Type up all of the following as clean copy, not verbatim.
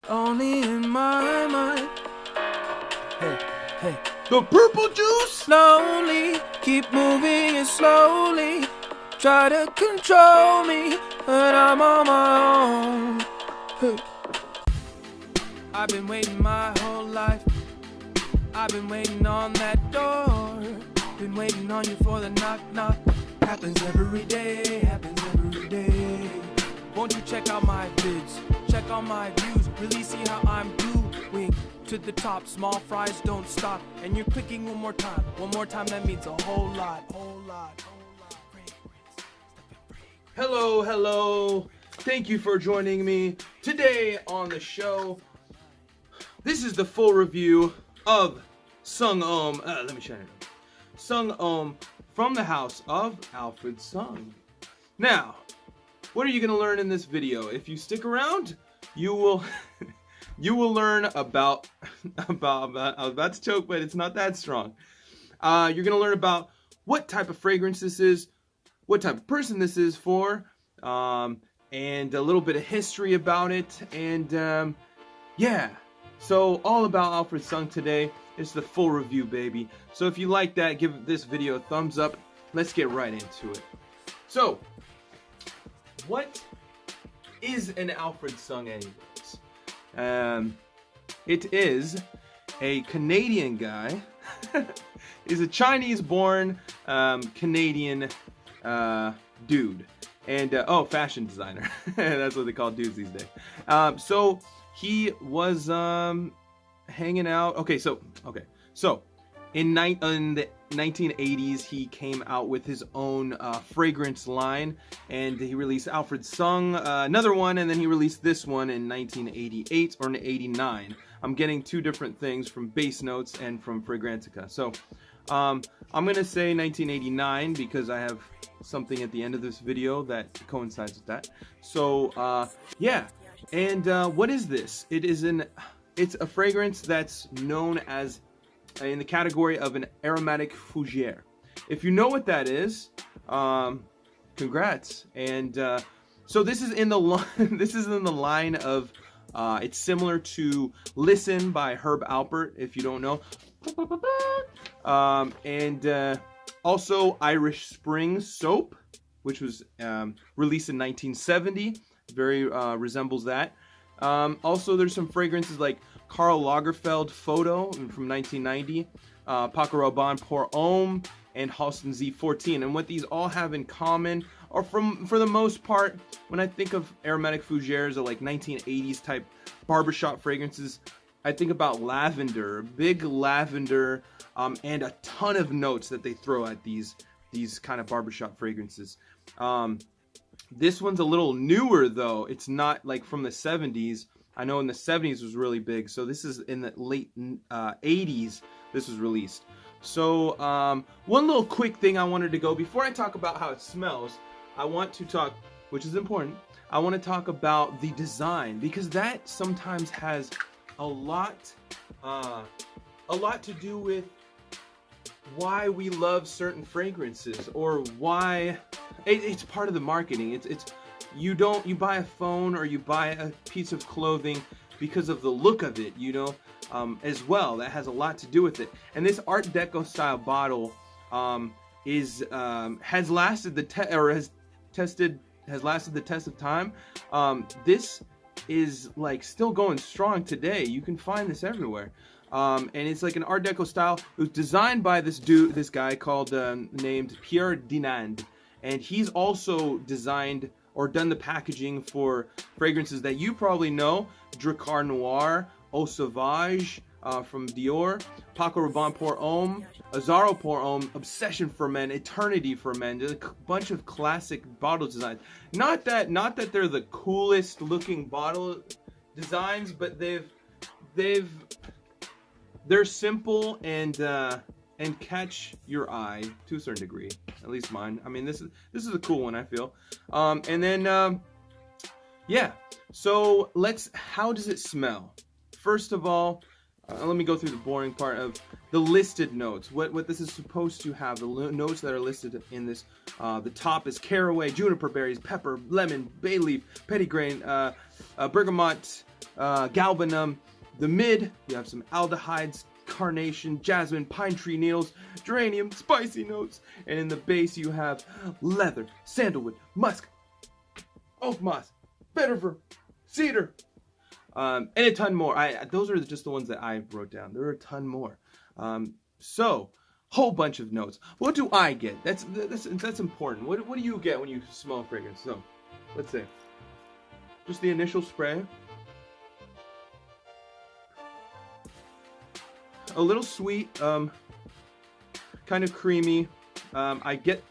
Only in my mind. Hey, hey. The purple juice. Slowly, keep moving it slowly. Try to control me, but I'm on my own. Hey. I've been waiting my whole life. I've been waiting on that door. Been waiting on you for the knock, knock. Happens every day, happens every day. Won't you check out my vids, check out my views, really see how I'm doing. To the top, small fries don't stop. And you're clicking one more time, that means a whole lot, whole lot, whole lot. Hello, hello. Thank you for joining me today on the show. This is the full review of Sung Homme. Let me shut it up. Sung Homme from the house of Alfred Sung. Now, what are you gonna learn in this video? If you stick around, you will you will learn about I was about to choke, but it's not that strong. You're gonna learn about what type of fragrance this is, what type of person this is for, and a little bit of history about it, and yeah. So all about Alfred Sung today. It's the full review, baby. So if you like that, give this video a thumbs up. Let's get right into it. So, what is an Alfred Sung anyways? It is a Canadian guy. He's a Chinese-born Canadian dude. And, oh, fashion designer. That's what they call dudes these days. So, he was hanging out. Okay, so in the 1980s, he came out with his own fragrance line, and he released Alfred Sung, another one, and then he released this one in 1988 or in 89. I'm getting two different things from Base Notes and from Fragrantica. So I'm gonna say 1989 because I have something at the end of this video that coincides with that. So yeah. And what is this? It's a fragrance that's known as in the category of an Aromatic Fougeres. If you know what that is, congrats. And so this is in the line of it's similar to Listen by Herb Alpert, if you don't know. And also Irish Spring Soap, which was released in 1970. Very resembles that. Also, there's some fragrances like Karl Lagerfeld Photo from 1990, Paco Rabanne Pour Homme, and Halston Z14. And what these all have in common, or for the most part, when I think of Aromatic Fougeres or like 1980s type barbershop fragrances, I think about lavender, big lavender, and a ton of notes that they throw at these kind of barbershop fragrances. This one's a little newer though. It's not like from the 70s. I know in the 70s was really big. So this is in the late 80s this was released. So one little quick thing I wanted to go before I talk about how it smells. I want to talk, which is important, I want to talk about the design, because that sometimes has a lot to do with why we love certain fragrances, or why it's part of the marketing. It's you buy a phone or you buy a piece of clothing because of the look of it, you know, as well. That has a lot to do with it. And this Art Deco style bottle has lasted the test of time. This is like still going strong today. You can find this everywhere. And it's like an Art Deco style. It was designed by this guy called named Pierre Dinand, and he's also designed or done the packaging for fragrances that you probably know: Dracar Noir, Eau Sauvage from Dior, Paco Rabanne Pour Homme, Azzaro Pour Homme, Obsession for Men, Eternity for Men. There's a bunch of classic bottle designs. Not that they're the coolest looking bottle designs, but they're simple and catch your eye to a certain degree, at least mine. I mean, this is a cool one, I feel. And then yeah. So how does it smell? First of all, let me go through the boring part of the listed notes. What this is supposed to have, the notes that are listed in this. The top is caraway, juniper berries, pepper, lemon, bay leaf, petitgrain, bergamot, galbanum. The mid, you have some aldehydes, carnation, jasmine, pine tree needles, geranium, spicy notes. And in the base, you have leather, sandalwood, musk, oak moss, vetiver, cedar, and a ton more. Those are just the ones that I wrote down. There are a ton more. So, whole bunch of notes. What do I get? That's important. What do you get when you smell fragrance? So, let's say, just the initial spray. A little sweet, kind of creamy. I get,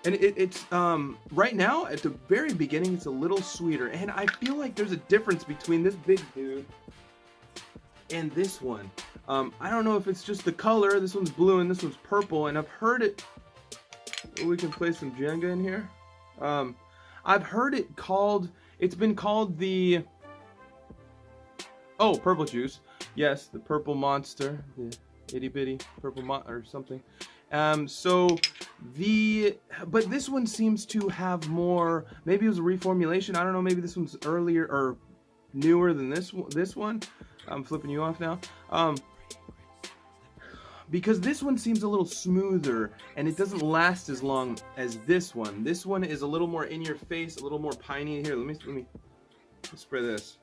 and it's right now at the very beginning it's a little sweeter, and I feel like there's a difference between this big dude and this one. I don't know if it's just the color. This one's blue and this one's purple, and I've heard it. We can play some Jenga in here. I've heard it called. It's been called the. Oh, purple juice. Yes, the purple monster, the itty bitty purple or something. But this one seems to have more. Maybe it was a reformulation. I don't know. Maybe this one's earlier or newer than this one. I'm flipping you off now. Because this one seems a little smoother and it doesn't last as long as this one. This one is a little more in your face, a little more piney. Here, let me spray this.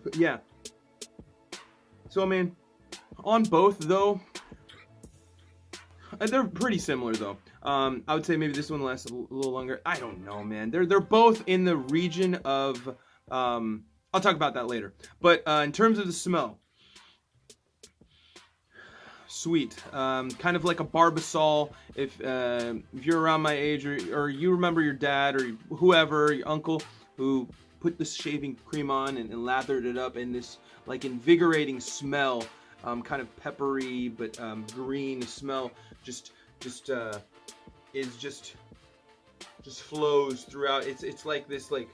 But yeah. So I mean, on both though, they're pretty similar though. I would say maybe this one lasts a little longer. I don't know, man. They're both in the region of. I'll talk about that later. But in terms of the smell, sweet, kind of like a Barbasol. If you're around my age, or you remember your dad or whoever, your uncle, who put this shaving cream on and lathered it up in this like invigorating smell, kind of peppery but green smell, just flows throughout. It's like this like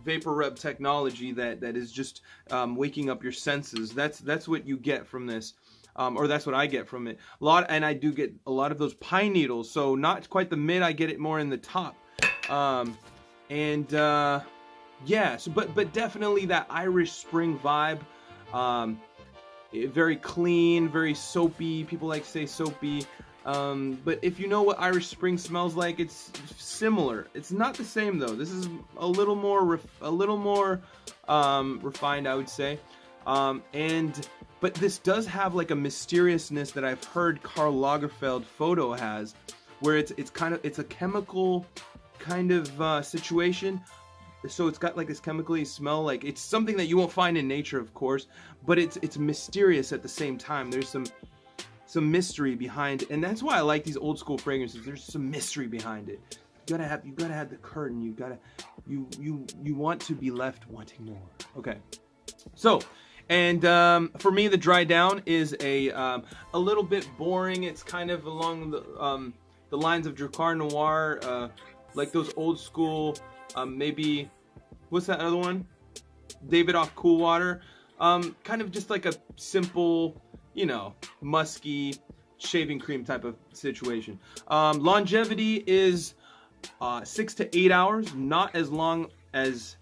vapor rub technology that is just waking up your senses. That's what you get from this, or that's what I get from it. And I do get a lot of those pine needles. So not quite the mid. I get it more in the top, yeah. So but definitely that Irish Spring vibe. Very clean, very soapy. People like to say soapy. But if you know what Irish Spring smells like, it's similar. It's not the same though. This is a little more refined, I would say. But this does have like a mysteriousness that I've heard Karl Lagerfeld photo has, where it's a chemical kind of situation. So it's got like this chemically smell, like it's something that you won't find in nature, of course, but it's mysterious at the same time. There's some mystery behind it, and that's why I like these old school fragrances. There's some mystery behind it. You gotta have the curtain. You want to be left wanting more. Okay, so and for me, the dry down is a little bit boring. It's kind of along the lines of Drakkar Noir, like those old school. Maybe what's that other one? David off Cool Water. Kind of just like a simple, you know, musky shaving cream type of situation. Longevity is 6 to 8 hours, not as long as,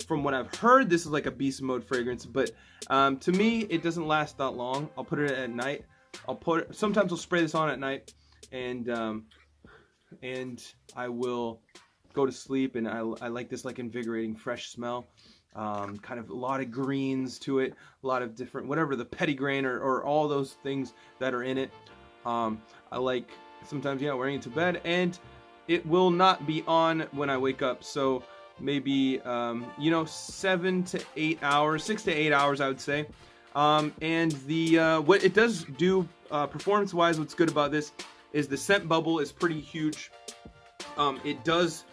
from what I've heard, this is like a beast mode fragrance, but to me it doesn't last that long. I'll put it at night. Sometimes I'll spray this on at night, and I will go to sleep, and I like this like invigorating fresh smell. Kind of a lot of greens to it, a lot of different, whatever the petitgrain or all those things that are in it. I like sometimes, yeah, wearing it to bed, and it will not be on when I wake up. So maybe, you know, 7 to 8 hours, 6 to 8 hours, I would say. And the, what it does do, performance wise, what's good about this is the scent bubble is pretty huge. It does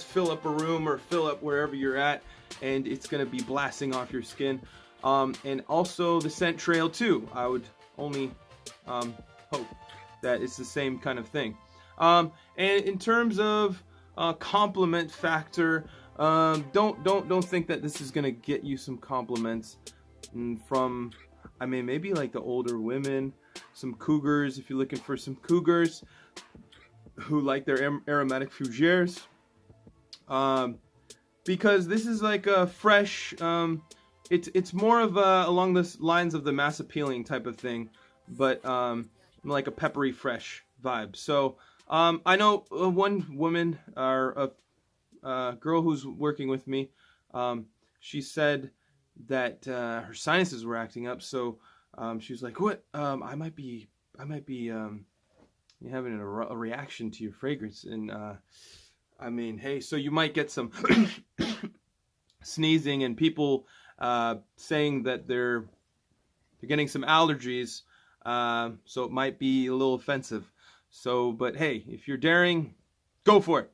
fill up a room or fill up wherever you're at, and it's going to be blasting off your skin. And also the scent trail too. I would only hope that it's the same kind of thing. And in terms of compliment factor, don't think that this is going to get you some compliments from, I mean, maybe like the older women, some cougars, if you're looking for some cougars who like their Aromatic Fougeres. because this is like a fresh, it's more of along the lines of the mass appealing type of thing, but like a peppery fresh vibe. So I know one woman, or a girl who's working with me, she said that her sinuses were acting up, so she was like, "What? I might be having a reaction to your fragrance." And I mean, hey, so you might get some sneezing and people saying that they're getting some allergies, so it might be a little offensive. So, but hey, if you're daring, go for it.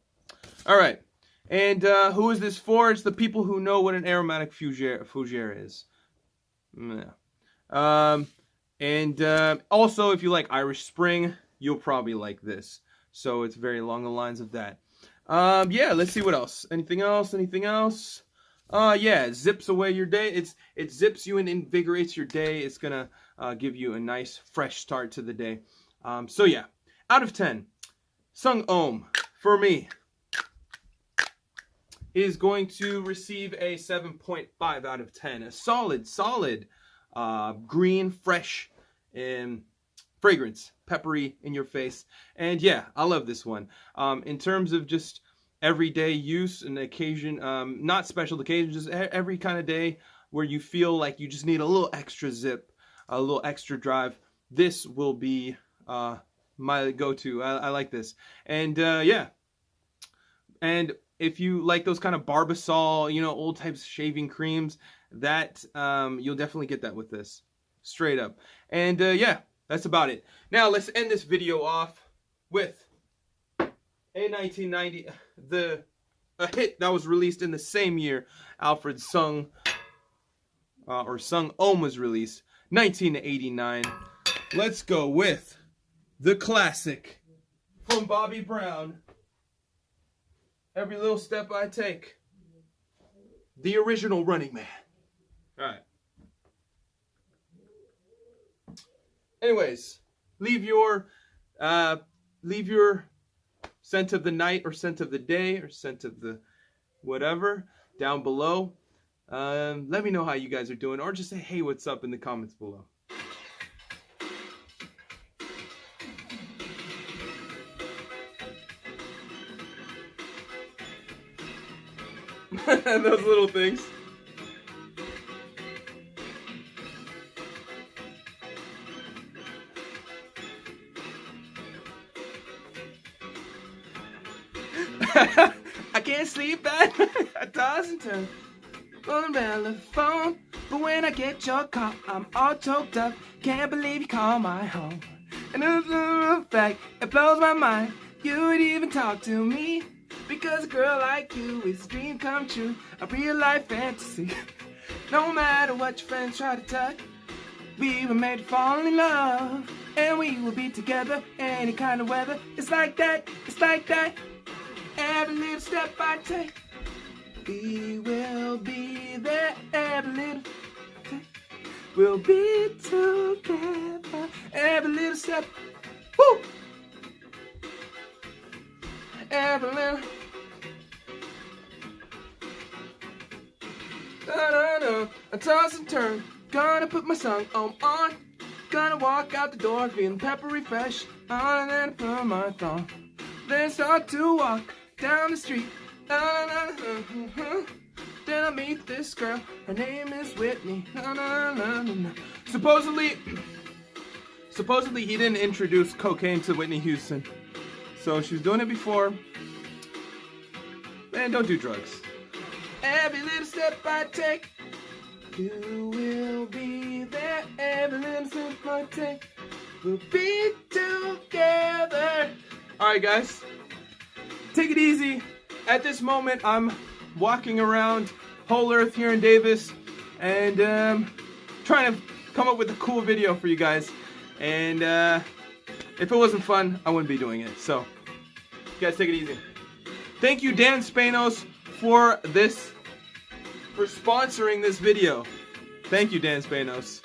All right. And who is this for? It's the people who know what an aromatic fougere is. Yeah. And also, if you like Irish Spring, you'll probably like this. So it's very along the lines of that. Yeah, let's see what else. Anything else? Anything else? Yeah, it zips away your day. It zips you and invigorates your day. It's gonna give you a nice fresh start to the day. So yeah, out of 10, Sung Homme for me is going to receive a 7.5 out of 10. A solid green, fresh, and fragrance, peppery in your face. And yeah, I love this one. In terms of just everyday use and occasion, not special occasions, just every kind of day where you feel like you just need a little extra zip, a little extra drive, this will be my go-to. I like this. And yeah, and if you like those kind of Barbasol, you know, old types shaving creams, that you'll definitely get that with this, straight up. And yeah, that's about it. Now let's end this video off with a 1990, a hit that was released in the same year Alfred Sung, or Sung Homme was released, 1989. Let's go with the classic from Bobby Brown, Every Little Step I Take, the original Running Man. All right. Anyways, leave your scent of the night or scent of the day or scent of the whatever down below. Let me know how you guys are doing, or just say, hey, what's up in the comments below. Those little things. I can't sleep at night. I toss and turn on the telephone, but when I get your call, I'm all choked up. Can't believe you call my home. And it's a fact, it blows my mind. You would even talk to me, because a girl like you is a dream come true, a real life fantasy. No matter what your friends try to tell, we were made to fall in love, and we will be together any kind of weather. It's like that, it's like that. Every little step I take, we will be there. Every little step, we'll be together. Every little step, woo! Every little, da-da-da, I toss and turn, gonna put my song on, gonna walk out the door feeling peppery fresh, and then put on my thong, then start to walk down the street, then I meet this girl, her name is Whitney, Supposedly he didn't introduce cocaine to Whitney Houston, so she was doing it before. Man, don't do drugs. Every little step I take, you will be there. Every little step I take, we'll be together. Alright guys, take it easy. At this moment, I'm walking around whole earth here in Davis and trying to come up with a cool video for you guys. And if it wasn't fun, I wouldn't be doing it. So, you guys take it easy. Thank you, Dan Spanos, for sponsoring this video. Thank you, Dan Spanos.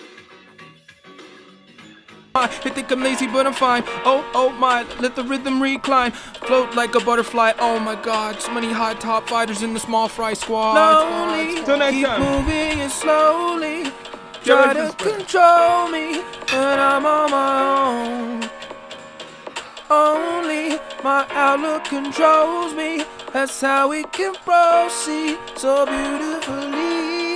They think I'm lazy, but I'm fine. Oh my, let the rhythm recline. Float like a butterfly. Oh my God, so many hot top fighters in the small fry squad. Lonely, Till next keep time. moving it slowly. Try to control me, but I'm on my own. Only my outlook controls me. That's how we can proceed so beautifully.